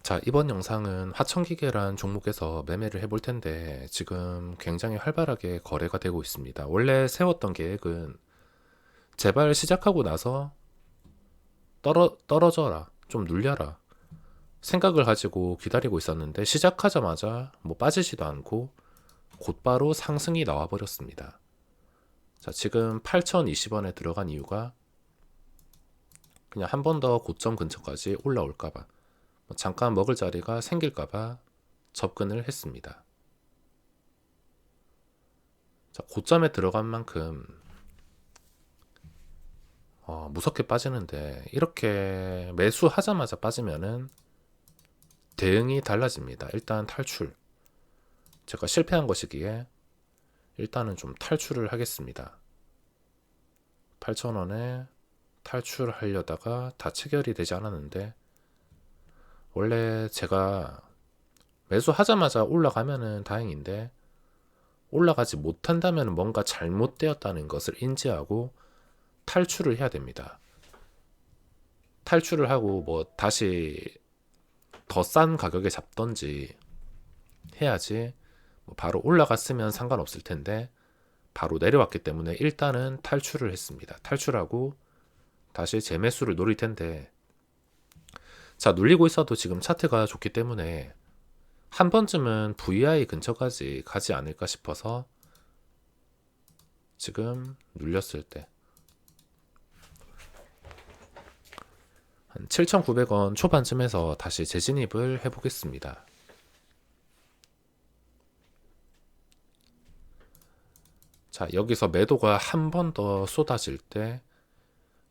자, 이번 영상은 화천기계란 종목에서 매매를 해볼 텐데 지금 굉장히 활발하게 거래가 되고 있습니다. 원래 세웠던 계획은 제발 시작하고 나서 떨어져라, 좀 눌려라 생각을 가지고 기다리고 있었는데 시작하자마자 뭐 빠지지도 않고 곧바로 상승이 나와 버렸습니다. 자, 지금 8,020원에 들어간 이유가 그냥 한 번 더 고점 근처까지 올라올까봐 잠깐 먹을 자리가 생길까봐 접근을 했습니다. 자, 고점에 들어간 만큼 무섭게 빠지는데 이렇게 매수하자마자 빠지면은 대응이 달라집니다. 일단 탈출. 제가 실패한 것이기에 일단은 좀 탈출을 하겠습니다. 8,000원에 탈출하려다가 다 체결이 되지 않았는데 원래 제가 매수하자마자 올라가면은 다행인데 올라가지 못한다면 뭔가 잘못되었다는 것을 인지하고 탈출을 해야 됩니다. 탈출을 하고 뭐 다시 더 싼 가격에 잡던지 해야지 뭐 바로 올라갔으면 상관없을 텐데 바로 내려왔기 때문에 일단은 탈출을 했습니다. 탈출하고 다시 재매수를 노릴 텐데 자, 눌리고 있어도 지금 차트가 좋기 때문에 한 번쯤은 VI 근처까지 가지 않을까 싶어서 지금 눌렸을 때 한 7,900원 초반쯤에서 다시 재진입을 해보겠습니다. 자, 여기서 매도가 한 번 더 쏟아질 때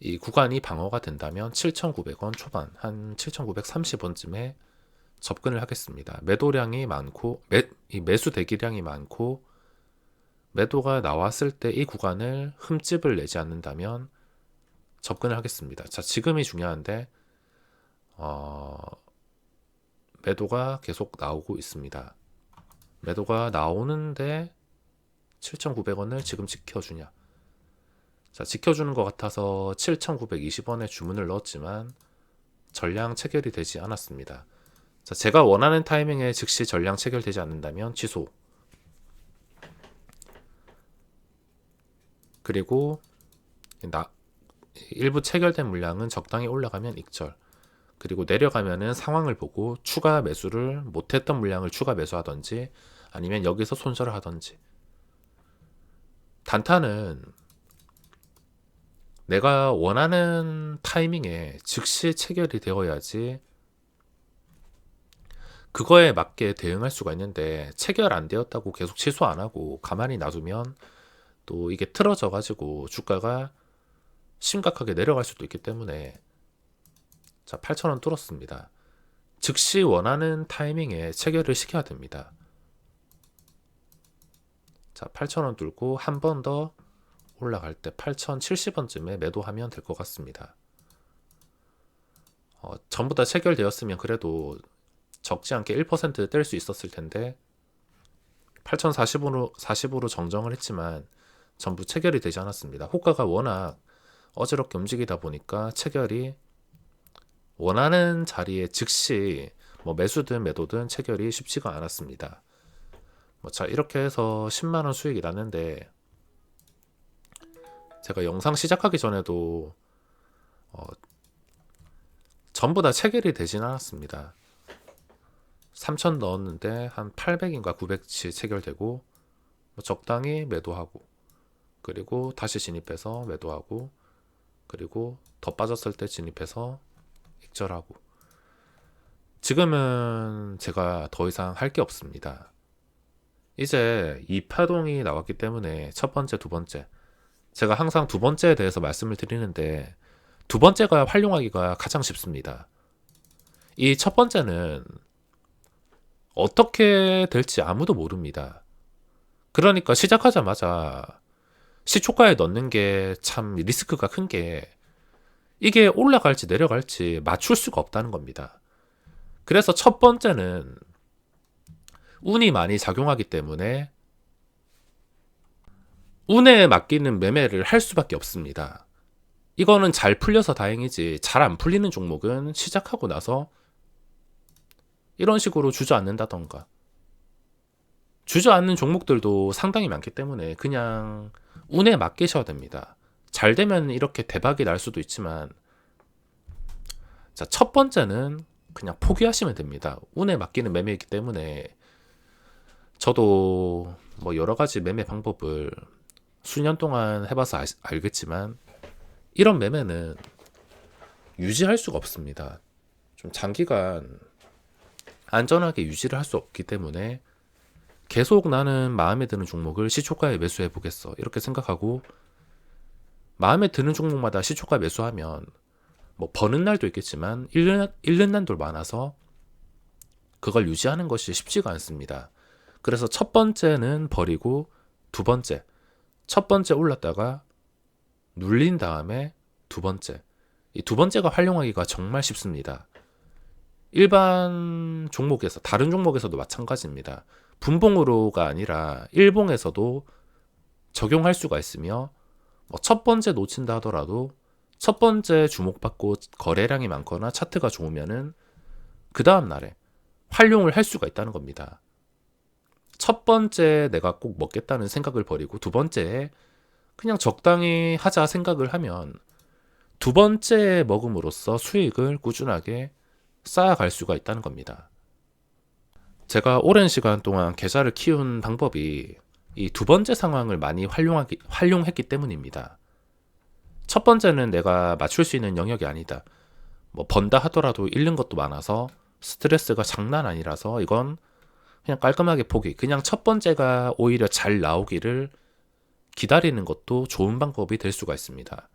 이 구간이 방어가 된다면 7,900원 초반 한 7,930원쯤에 접근을 하겠습니다. 매도량이 많고 이 매수 대기량이 많고 매도가 나왔을 때 이 구간을 흠집을 내지 않는다면 접근을 하겠습니다. 자, 지금이 중요한데 매도가 계속 나오고 있습니다. 매도가 나오는데 7,900원을 지금 지켜주냐. 자, 지켜주는 것 같아서 7,920원에 주문을 넣었지만 전량 체결이 되지 않았습니다. 자, 제가 원하는 타이밍에 즉시 전량 체결되지 않는다면 취소. 그리고 일부 체결된 물량은 적당히 올라가면 익절. 그리고 내려가면은 상황을 보고 추가 매수를 못했던 물량을 추가 매수하던지 아니면 여기서 손절을 하던지. 단타는 내가 원하는 타이밍에 즉시 체결이 되어야지 그거에 맞게 대응할 수가 있는데 체결 안 되었다고 계속 취소 안 하고 가만히 놔두면 또 이게 틀어져 가지고 주가가 심각하게 내려갈 수도 있기 때문에 자, 8,000원 뚫었습니다. 즉시 원하는 타이밍에 체결을 시켜야 됩니다. 자, 8,000원 뚫고 한 번 더 올라갈 때 8,070원쯤에 매도하면 될 것 같습니다. 전부 다 체결되었으면 그래도 적지 않게 1% 뗄 수 있었을 텐데 8,040으로 정정을 했지만 전부 체결이 되지 않았습니다. 호가가 워낙 어지럽게 움직이다 보니까 체결이 원하는 자리에 즉시 뭐 매수든 매도든 체결이 쉽지가 않았습니다. 자, 이렇게 해서 10만원 수익이 났는데 제가 영상 시작하기 전에도 전부 다 체결이 되진 않았습니다. 3,000 넣었는데 한 800인가 900치 체결되고 적당히 매도하고 그리고 다시 진입해서 매도하고 그리고 더 빠졌을 때 진입해서 익절하고 지금은 제가 더 이상 할 게 없습니다. 이제 이 파동이 나왔기 때문에 첫 번째, 두 번째 제가 항상 두 번째에 대해서 말씀을 드리는데 두 번째가 활용하기가 가장 쉽습니다. 이 첫 번째는 어떻게 될지 아무도 모릅니다. 그러니까 시작하자마자 시초가에 넣는 게 참 리스크가 큰 게 이게 올라갈지 내려갈지 맞출 수가 없다는 겁니다. 그래서 첫 번째는 운이 많이 작용하기 때문에 운에 맡기는 매매를 할 수밖에 없습니다. 이거는 잘 풀려서 다행이지 잘 안 풀리는 종목은 시작하고 나서 이런 식으로 주저앉는다던가. 주저앉는 종목들도 상당히 많기 때문에 그냥 운에 맡기셔야 됩니다. 잘 되면 이렇게 대박이 날 수도 있지만, 자, 첫 번째는 그냥 포기하시면 됩니다. 운에 맡기는 매매이기 때문에 저도 뭐 여러 가지 매매 방법을 수년 동안 해봐서 알겠지만, 이런 매매는 유지할 수가 없습니다. 좀 장기간 안전하게 유지를 할 수 없기 때문에 계속 나는 마음에 드는 종목을 시초가에 매수해 보겠어, 이렇게 생각하고 마음에 드는 종목마다 시초가 매수하면 뭐 버는 날도 있겠지만 잃는 날도 많아서 그걸 유지하는 것이 쉽지가 않습니다. 그래서 첫 번째는 버리고, 두 번째, 첫 번째 올랐다가 눌린 다음에 두 번째, 이 두 번째가 활용하기가 정말 쉽습니다. 일반 종목에서, 다른 종목에서도 마찬가지입니다. 분봉으로가 아니라 일봉에서도 적용할 수가 있으며, 뭐 첫 번째 놓친다 하더라도 첫 번째 주목받고 거래량이 많거나 차트가 좋으면은 그 다음 날에 활용을 할 수가 있다는 겁니다. 첫 번째 내가 꼭 먹겠다는 생각을 버리고 두 번째에 그냥 적당히 하자 생각을 하면 두 번째 먹음으로써 수익을 꾸준하게 쌓아갈 수가 있다는 겁니다. 제가 오랜 시간 동안 계좌를 키운 방법이 이 두 번째 상황을 많이 활용했기 때문입니다. 첫 번째는 내가 맞출 수 있는 영역이 아니다, 뭐 번다 하더라도 잃는 것도 많아서 스트레스가 장난 아니라서 이건 그냥 깔끔하게 포기. 그냥 첫 번째가 오히려 잘 나오기를 기다리는 것도 좋은 방법이 될 수가 있습니다.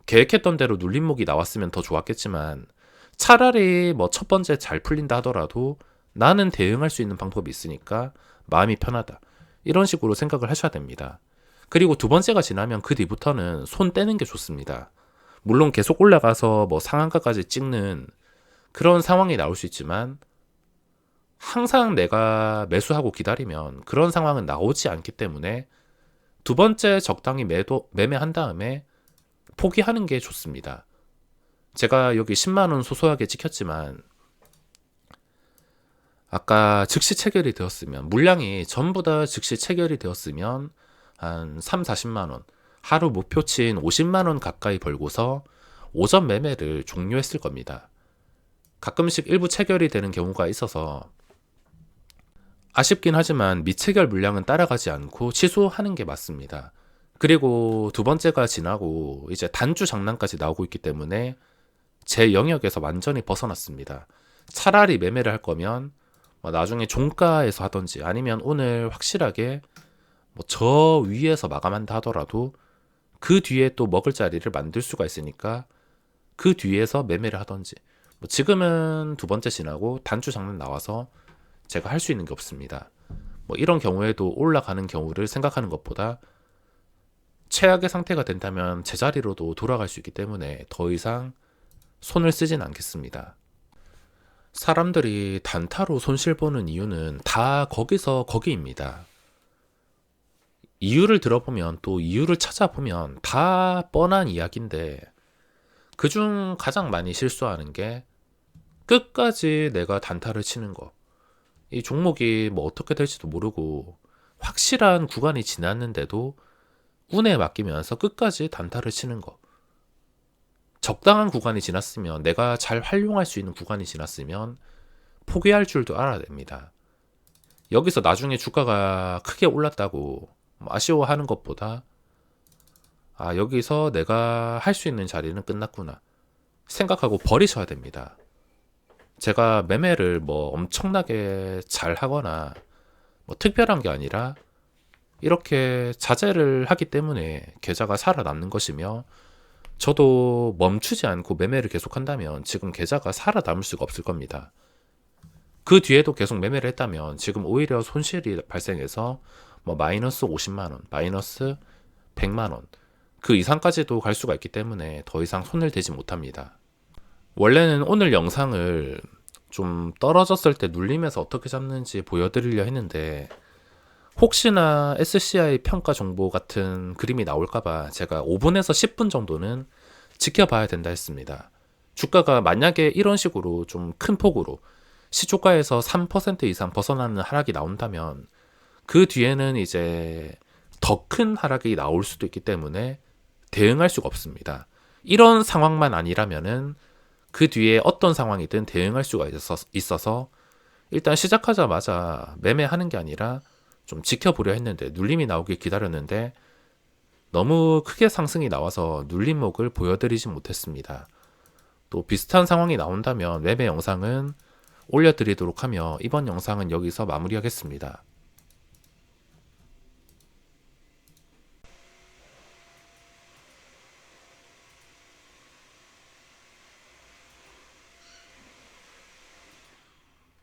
계획했던 대로 눌림목이 나왔으면 더 좋았겠지만, 차라리 뭐 첫 번째 잘 풀린다 하더라도 나는 대응할 수 있는 방법이 있으니까 마음이 편하다, 이런 식으로 생각을 하셔야 됩니다. 그리고 두 번째가 지나면 그 뒤부터는 손 떼는 게 좋습니다. 물론 계속 올라가서 뭐 상한가까지 찍는 그런 상황이 나올 수 있지만, 항상 내가 매수하고 기다리면 그런 상황은 나오지 않기 때문에 두 번째 적당히 매매한 다음에 포기하는 게 좋습니다. 제가 여기 10만원 소소하게 찍혔지만, 아까 즉시 체결이 되었으면, 물량이 전부 다 즉시 체결이 되었으면 한 3, 40만원, 하루 목표치인 50만원 가까이 벌고서 오전 매매를 종료했을 겁니다. 가끔씩 일부 체결이 되는 경우가 있어서 아쉽긴 하지만 미체결 물량은 따라가지 않고 취소하는 게 맞습니다. 그리고 두 번째가 지나고 이제 단주 장난까지 나오고 있기 때문에 제 영역에서 완전히 벗어났습니다. 차라리 매매를 할 거면 나중에 종가에서 하던지, 아니면 오늘 확실하게 저 위에서 마감한다 하더라도 그 뒤에 또 먹을 자리를 만들 수가 있으니까 그 뒤에서 매매를 하던지. 지금은 두 번째 지나고 단주 장난 나와서 제가 할 수 있는 게 없습니다. 이런 경우에도 올라가는 경우를 생각하는 것보다 최악의 상태가 된다면 제자리로도 돌아갈 수 있기 때문에 더 이상 손을 쓰진 않겠습니다. 사람들이 단타로 손실 보는 이유는 다 거기서 거기입니다. 이유를 들어보면, 또 이유를 찾아보면 다 뻔한 이야기인데, 그중 가장 많이 실수하는 게 끝까지 내가 단타를 치는 거. 이 종목이 어떻게 될지도 모르고 확실한 구간이 지났는데도 운에 맡기면서 끝까지 단타를 치는 거. 적당한 구간이 지났으면, 내가 잘 활용할 수 있는 구간이 지났으면 포기할 줄도 알아야 됩니다. 여기서 나중에 주가가 크게 올랐다고 아쉬워하는 것보다, 여기서 내가 할 수 있는 자리는 끝났구나 생각하고 버리셔야 됩니다. 제가 매매를 엄청나게 잘 하거나 특별한 게 아니라 이렇게 자제를 하기 때문에 계좌가 살아남는 것이며, 저도 멈추지 않고 매매를 계속한다면 지금 계좌가 살아남을 수가 없을 겁니다. 그 뒤에도 계속 매매를 했다면 지금 오히려 손실이 발생해서 마이너스 50만원, 마이너스 100만원, 그 이상까지도 갈 수가 있기 때문에 더 이상 손을 대지 못합니다. 원래는 오늘 영상을 좀 떨어졌을 때 눌림에서 어떻게 잡는지 보여드리려 했는데, 혹시나 SCI 평가 정보 같은 그림이 나올까봐 제가 5분에서 10분 정도는 지켜봐야 된다 했습니다. 주가가 만약에 이런 식으로 좀 큰 폭으로 시초가에서 3% 이상 벗어나는 하락이 나온다면 그 뒤에는 이제 더 큰 하락이 나올 수도 있기 때문에 대응할 수가 없습니다. 이런 상황만 아니라면은 그 뒤에 어떤 상황이든 대응할 수가 있어서 일단 시작하자마자 매매하는 게 아니라 좀 지켜보려 했는데, 눌림이 나오길 기다렸는데 너무 크게 상승이 나와서 눌림목을 보여드리지 못했습니다. 또 비슷한 상황이 나온다면 매매 영상은 올려드리도록 하며 이번 영상은 여기서 마무리하겠습니다.